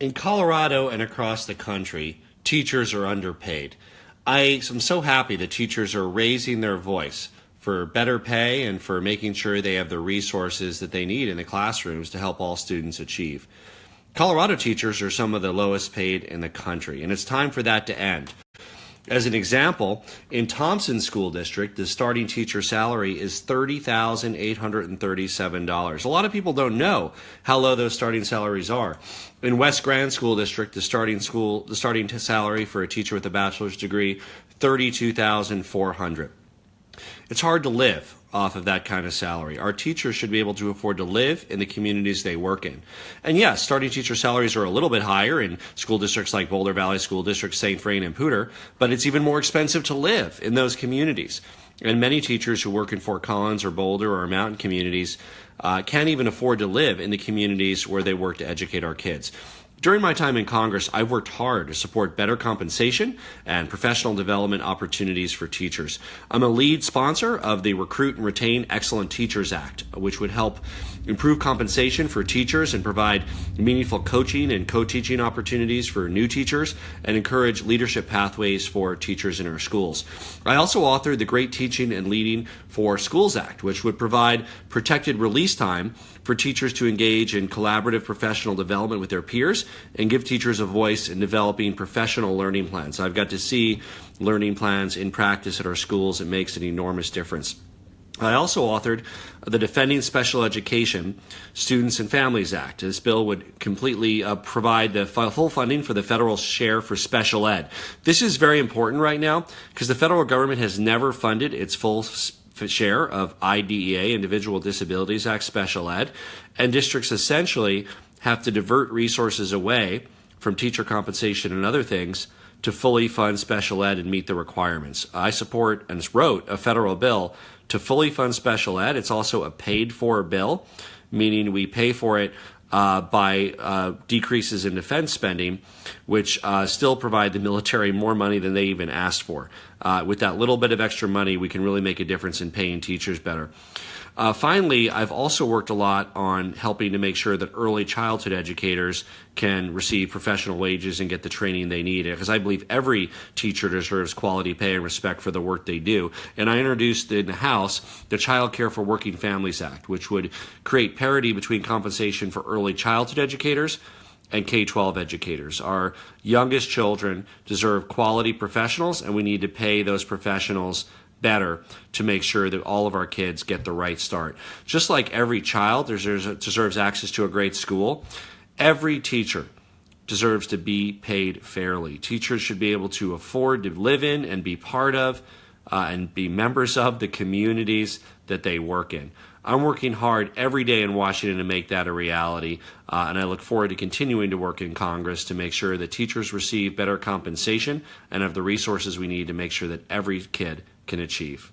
In Colorado and across the country, teachers are underpaid. I am so happy that teachers are raising their voice for better pay and for making sure they have the resources that they need in the classrooms to help all students achieve. Colorado teachers are some of the lowest paid in the country, and it's time for that to end. As an example, in Thompson School District, the starting teacher salary is $30,837. A lot of people don't know how low those starting salaries are. In West Grand School District, the starting salary for a teacher with a bachelor's degree, $32,400. It's hard to live off of that kind of salary. Our teachers should be able to afford to live in the communities they work in. And yes, starting teacher salaries are a little bit higher in school districts like Boulder Valley School District, St. Vrain, and Poudre, but it's even more expensive to live in those communities. And many teachers who work in Fort Collins or Boulder or mountain communities can't even afford to live in the communities where they work to educate our kids. During my time in Congress, I've worked hard to support better compensation and professional development opportunities for teachers. I'm a lead sponsor of the Recruit and Retain Excellent Teachers Act, which would help improve compensation for teachers and provide meaningful coaching and co-teaching opportunities for new teachers and encourage leadership pathways for teachers in our schools. I also authored the Great Teaching and Leading for Schools Act, which would provide protected release time for teachers to engage in collaborative professional development with their peers and give teachers a voice in developing professional learning plans. I've got to see learning plans in practice at our schools. It makes an enormous difference. I also authored the Defending Special Education Students and Families Act. This bill would completely provide the full funding for the federal share for special ed. This is very important right now because the federal government has never funded its full share of IDEA, Individual Disabilities Act special ed, and districts essentially have to divert resources away from teacher compensation and other things to fully fund special ed and meet the requirements. I support and wrote a federal bill to fully fund special ed. It's also a paid-for bill, meaning we pay for it by decreases in defense spending, which still provide the military more money than they even asked for. With that little bit of extra money, we can really make a difference in paying teachers better. Finally, I've also worked a lot on helping to make sure that early childhood educators can receive professional wages and get the training they need, because I believe every teacher deserves quality pay and respect for the work they do. And I introduced in the House the Child Care for Working Families Act, which would create parity between compensation for early childhood educators and K-12 educators. Our youngest children deserve quality professionals, and we need to pay those professionals better to make sure that all of our kids get the right start. Just like every child deserves access to a great school, every teacher deserves to be paid fairly. Teachers should be able to afford to live in and be part of and be members of the communities that they work in. I'm working hard every day in Washington to make that a reality, and I look forward to continuing to work in Congress to make sure that teachers receive better compensation and have the resources we need to make sure that every kid can achieve.